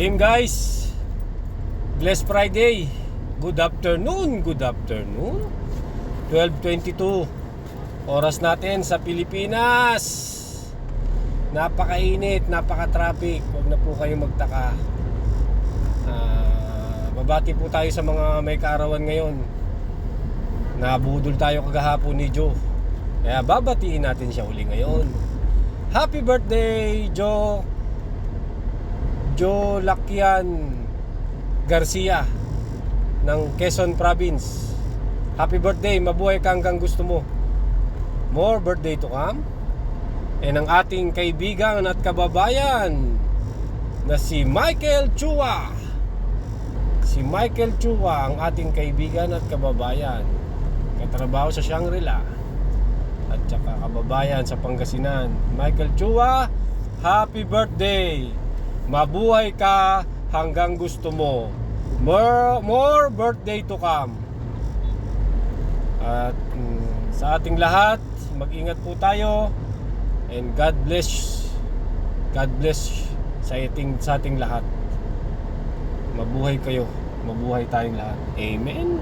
Game guys, Blessed Friday. Good afternoon, 12:22 oras natin sa Pilipinas. Napakainit, napaka-traffic. Huwag na po kayong magtaka. Babati po tayo sa mga may kaarawan ngayon. Nabudol tayo kagahapon ni Joe, kaya babatiin natin siya uli ngayon. Happy birthday, Joe Lakian Garcia ng Quezon Province. Happy birthday, mabuhay ka hanggang gusto mo. More birthday to come. And ang ating kaibigan at kababayan na si Michael Chua. Si Michael Chua, ang ating kaibigan at kababayan, katrabaho sa Shangri-La at saka kababayan sa Pangasinan. Michael Chua, happy birthday. Mabuhay ka hanggang gusto mo. More birthday to come. At sa ating lahat, mag-ingat po tayo. And God bless sa ating lahat. Mabuhay kayo. Mabuhay tayong lahat. Amen.